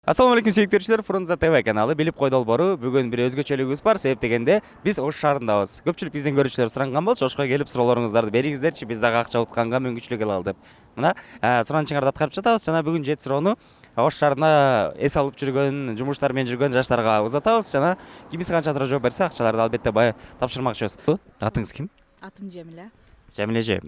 Assalamu alaikum sүйүктөрчүлөр, Фрунзе ТВ каналы билип кой долбоору. Бүгүн бир өзгөчөлүгүбүз бар. Себеп дегенде биз Ош шаарындабыз. Көпчүлүк биздин көрүүчүлөр суранган болчу, Ошко келип суроолоруңуздарды бериңиздерчи, биз дагы акча утканга мүмкүнчүлүк алалы деп. Мына суранычыңарды аткарып жатабыз. Жана бүгүн 7 суроону Ош шаарында эс алып жүргөн, жумуштар менен жүргөн жаштарга узатабыз. Жана кимиси канча туура жооп берсе, акчаларды албетте бая тапшырмакчыбыз. Атыңыз ким? Атым Жамиля. Жамиля эже,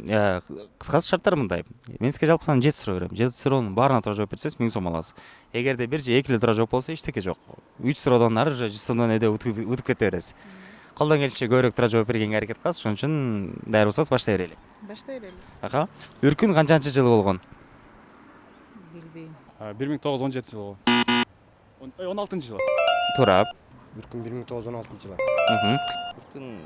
кыскасы шарттар мындай. Мен сизге жалпысынан 7 суроо берем. 7 суроонун баарына туура жооп берсеңиз 1000 сом аласыз. Эгерде бир же эки эле туура жооп болсо эчтеке жок. 3 суроодон нары уже 100 сомдон өйдө утуп кете бересиз. Колдон келишинче көбүрөөк туура жооп бергенге аракет кыласыз. Ошон үчүн даяр болсоңуз баштай берели. Баштай берели. Аха. Үркүн канчанчы жылы болгон? Билбейм. 1917 жылы. 16-жылы. Туура. Үркүн 1916 жылы. Үркүн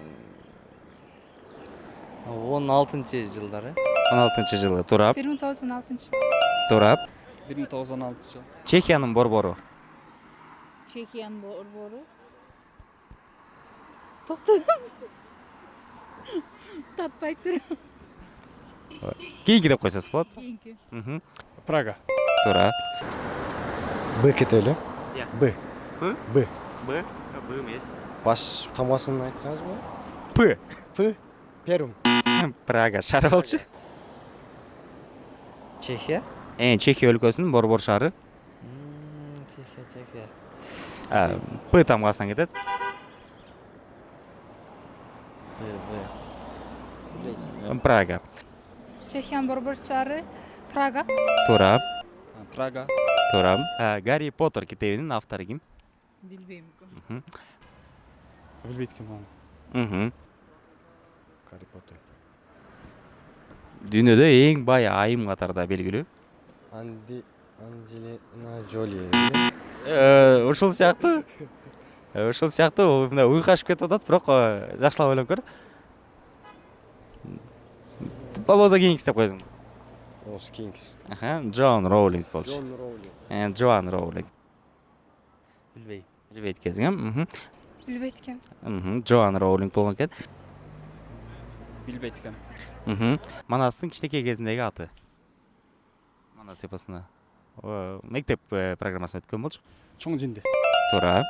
16-жылдары. 16 жылы. Туура. 1916. Туура. 1916 жылы. Чехиянын борбору. Чехиянын борбору. Токто. Таппай тур. Кийинки деп койсоңуз болот. Кийинки. Прага. Туура. Б кетели. Иә. Б. Б? Б. Б. Б эмес. Баш тамгасын айтсаңызбы? П. П. Перум. Прага шаары болчу. Чехия. Чехия өлкөсүнүн борбор шаары. Чехия. П тамгасынан кетет. Прага. Чехиянын борбор шаары Прага. Туура. Прага. Туура. Гарри Поттер китебинин автору ким? Билбейм. Билбейт ким аны. Гарри Поттер. Дүйнөдө эң бай айым катарда белгилүү. Анджелина Джоли. Ушул сыяктуу. Ушул сыяктуу мына уйку кашып кетип атат, бирок жакшылап ойлонуп көр. Болбосо кийинкиси деп койсуң. Рос Кингс. Джон Роулинг болчу. Джон Роулинг. Джоан Роулинг. Билбейм. Билбейт экенсиң, Билбейт экен. Джоан Роулинг болгон экен. Билбейт экен. Манастын кичинекей кезиндеги аты. Манас эпосуна. Мектеп программасын өткөн болчу. Чоң жинди. Туура.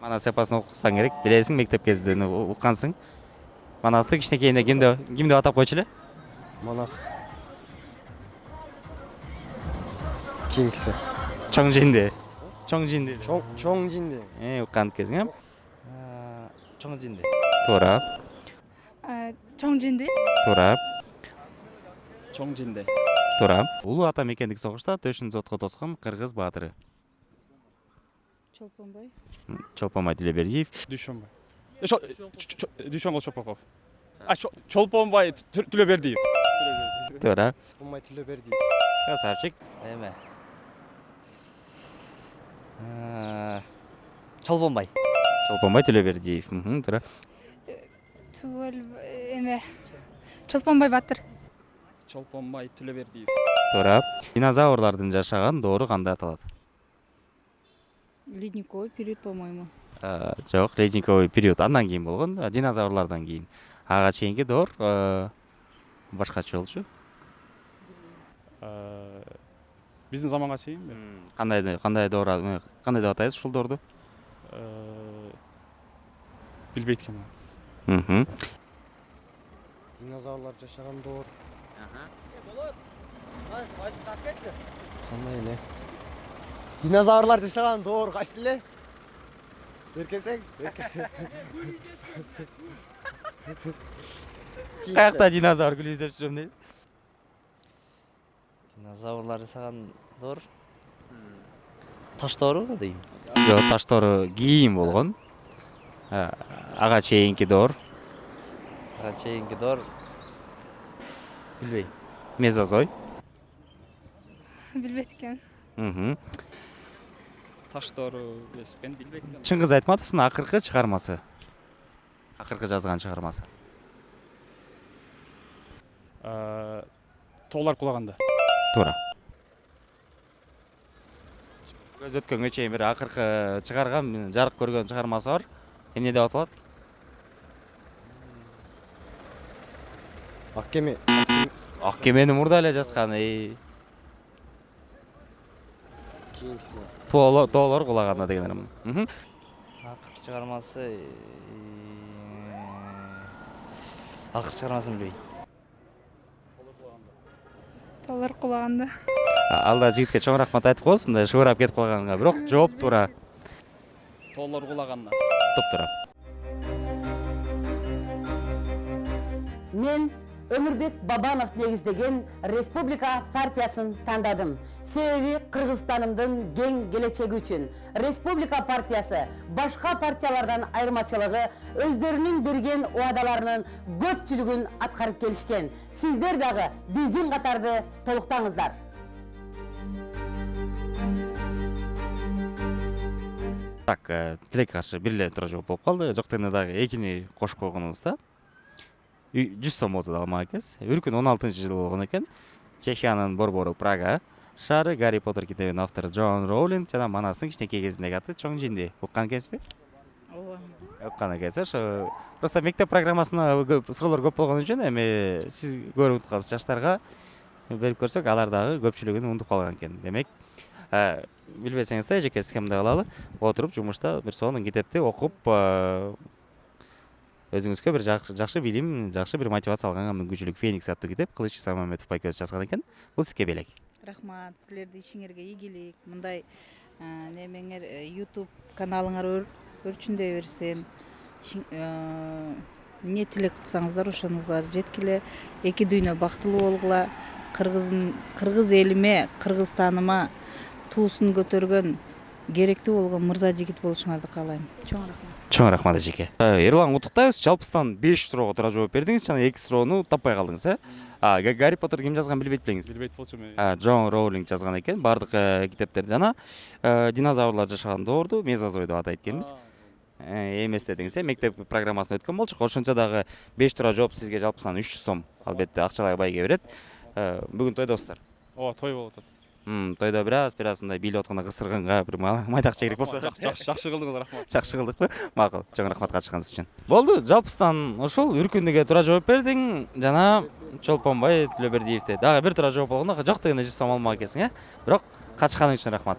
Манас эпосун окусаң керек, билесиң, мектеп кезинде уккансың. Манасты кичинекейинде ким деп атап койчу эле? Манас. Кингс. Чоң жинди. Чоң жинди. Чоң жинди. Уккан кезиң, Чоң жинди. Туура. Чоң жинди. Туура. Чоң жинди. Туура. Улуу ата мекендик согушта төшүн сотко тоскон кыргыз баатыры. Чолпонбой. Чолпонбай Тилебердиев. Дүйшөнбай. Дүйшөнбай Чопоков. Чолпонбай Түлөбердиев. Туура. Чолпонбай Түлөбердиев. Красавчик. Эме. Чолпонбай. Чолпонбай Тилебердиев. Туура. Чолпонбой Батыр. Чолпонбай Түлөбердиев. Туура. Динозаврлардын жашаган доору кандай аталат? Ледниковый период, по-моему. Жок, ледниковый период андан кийин болгон, динозаврлардан кийин. Ага чейинки доор башкача болчу. Биздин заманга чейин. Кандай доор, кандай деп атайбыз ушул доорду? Билбейт ким. Динозаврлар жашаган доор. Кандай эле? Динозаврлар жашаган доор кайсы эле? Беркесең? Каякта динозавр күлү издеп жүрөм дейт. Динозаврлар жасаган доор. Таш доору дейм. Жок, таш доору кийин болгон. Ага чейинки доор. Чейинки доор. Билбейм. Мезозой. Билбейт экен. Таш доору эспен билбейт экен. Чыңгыз Айтматовдун акыркы чыгармасы. Акыркы жазган чыгармасы. Тоолар кулаганда. Туура. Көз өткөнгө чейин бир акыркы чыгарган, жарык көргөн чыгармасы бар. Эмне деп аталат? Ак кеме. Ак кемени мурда эле жазган. тоолор кулаганда дегенерим. Акыр чыгармасы акыр чыгармасын билбейм. Таалар кулаганда. Алда жигитке чоң рахмат айтып коебуз, мындай шыбырап кетип калганга. Бирок жооп туура. Тоолор кулаганда. Топтура. Мен Өмүрбек Бабанов негиздеген Республика партиясын тандадым. Себеби Кыргызстанымдын кең келечеги үчүн. Республика партиясы башка партиялардан айырмачылыгы өздөрүнүн берген уадаларынын көпчүлүгүн аткарып келишкен. Сиздер дагы биздин катарды толуктаңыздар. Так, тилекке каршы бир эле туура жооп болуп калды. Жок дегенде дагы экини кошуп койгонубуз да. 100 сом болсо дагы макес. Үркүн 16-жылы болгон экен. Чехиянын борбору Прага шаары, Гарри Поттер китебинин автору Джон Роулинг жана манастын кичинекей кезиндеги аты Чоң Жинди. Уккан экенсизби? Ооба. Уккан экенсиз. Ошо просто мектеп программасына суроолор көп болгон үчүн эми сиз көрүп унутуп калсыз жаштарга берип көрсөк, алар дагы көпчүлүгүн унутуп калган экен. Демек, билбесеңиз да эжеке схемада кылалы. Отуруп жумушта бир сонун китепти окуп өзүңүзгө бир жакшы билим, жакшы бир мотивация алганга мүмкүнчүлүк. Феникс аттуу китеп Кылыч Исамамбетов байкебиз жазган экен. Бул сизге белек. Рахмат, силердин ишиңерге ийгилик. Мындай немеңер YouTube каналыңар өрчүндөй берсин. Эмне тилек кылсаңыздар ошонуңуздар жеткиле. Эки дүйнө бактылуу болгула. Кыргыз элиме, Кыргызстаныма туусун көтөргөн керектүү болгон мырза жигит болушуңарды каалайм. Чоң рахмат. Чоң рахмат эжеке. Эрлан куттуктайбыз. Жалпыстан 5 суроого туура жооп бердиңиз жана 2 суроону таппай калдыңыз, Гарри Поттер ким жазган билбейт белеңиз? Билбейт болчумун. Джон Роулинг жазган экен. Бардык китептер жана динозаврлар жашаган доорду мезозой деп атайт экенбиз. Эмес дедиңиз, мектеп программасына өткөн болчук. Ошончо дагы 5 туура жооп сизге жалпысынан 300 сом албетте акчалай байге берет. Бүгүн тойдосуздар. Ооба, той болуп атат. Тойдо бираз мындай бийлеп атканда кысырганга бир майдакча керек болсо. Жакшы кылдыңыз, рахмат. Жакшы кылдыкпы? Макул. Чоң рахмат катышканыңыз үчүн. Болду, жалпыстан ушул үркүндүгө туура жооп бердиң жана Чолпонбай Төлөбердиевди. Дагы бир туура жооп болгондо жок дегенде 100 сом алмак экенсиң, Бирок катышканың үчүн рахмат.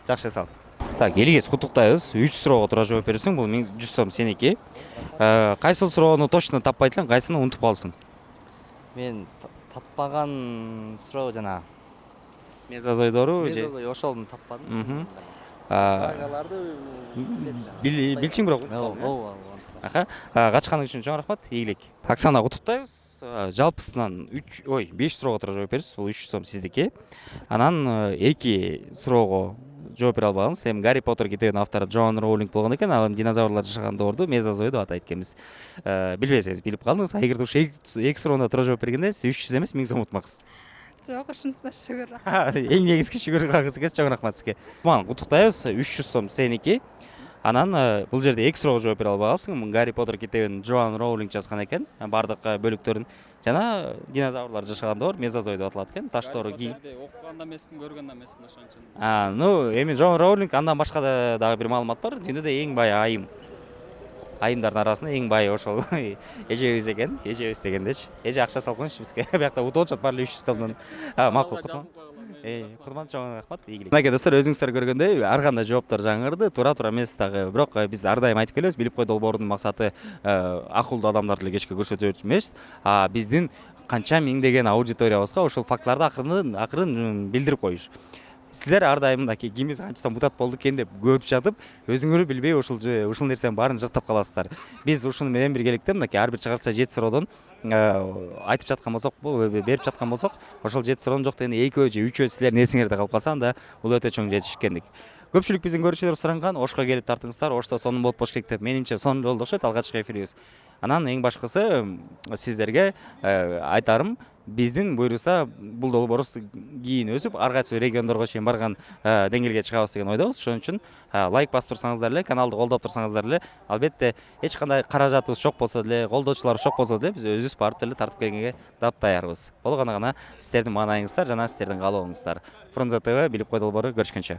Жакшы сал. Так, Элигез куттуктайбыз. 3 суроого туура жооп берсең, бул 100 сом сеники. Кайсыл суроону точно таппайт элең, кайсыны унутуп калыпсың? Мен таппаган суроо жана Мезозойдору же? Мезозой ошолду таппадым. Агаларды Билчиң бирок. Ооба. Качканың үчүн чоң рахмат. Ийгилик. Оксана куттуктайбыз. Жалпысынан 5 суроого туура жооп бердиңиз. Бул 300 сом сиздики. Анан 2 суроого жооп бере албадыңыз. Эми Гарри Поттер китебинин автору Джон Роулинг болгон экен. Ал динозаврлар жашаган доорду мезозой деп атайт экенбиз. Билбесеңиз билип калдыңыз. Эгерде ушу 2 суроону туура жооп бергенде сиз 300 эмес 1000 сом утмаксыз. Жок, ушунусуна шүгүр. Эң негизги шүгүр кылгыңыз келсе, чоң рахмат сизге. Куттуктайбыз. 300 сом сеники. Анан бул жерде 2 суроого жооп бере албапсың. Гарри Поттер китебин Джон Роулинг жазган экен. Бардык бөлүктөрүн жана динозаврлар жашаган доор мезозой деп аталат экен. Таштоору Окуганда эмесмин, көргөндө эмесмин ошон үчүн. Эми Джон Роулинг андан башка дагы бир маалымат бар. Дүйнөдө эң бай айым. Айымдардын арасында эң бай ошол эжебиз экен. Эжебиз дегендечи. Эже акча салып коюңузчу бизге. Биякта утуп атышат баары 300 сомдон. Макул. Кутман чоң рахмат. Ийгилик. Мынакей достор, өзүңүздөр көргөндөй ар кандай жооптор жаңырды. Туура эмес дагы. Бирок биз ар дайым айтып келебиз, билип кой долбоорунун максаты акылдуу адамдарды эле кечке көрсөтүү эмес, биздин канча миңдеген аудиториябызга ошол фактыларды акырын билдирип коюш. Сиздер ар дайым мынакей кимиз канча мутат болду экен деп көп жатып, өзүңөр билбей ушул нерсенин баарын жаттап каласыздар. Биз ушуну менен биргеликте мынакей ар бир чыгарча 7 суроодон айтып жаткан болсок, берип жаткан болсок, ошол 7 суроонун жок дегенде 2 же 3 силердин эсиңерде калып калса, анда бул өтө чоң жетишкендик. Көпчүлүк биздин көрүүчүлөр суранган, Ошко келип тартыңыздар, Ошто сонун болуп болуш керек деп. Менимче сонун болду окшойт алгачкы эфирибиз. Анан эң башкысы сиздерге айтарым, биздин буйруса бул долбоорубуз кийин өсүп, ар кайсы региондорго чейин барган деңгээлге чыгабыз деген ойдобуз. Ошон үчүн лайк басып турсаңыздар эле, каналды колдоп турсаңыздар эле, албетте эч кандай каражатыбыз жок болсо деле, колдоочуларыбыз жок болсо деле, биз өзүбүз барып деле тартып келгенге дапдаярбыз. Болгону гана сиздердин маанайыңыздар жана сиздердин каалооңуздар. Фрунзе ТВ билип кой долбоору көрүшкөнчө.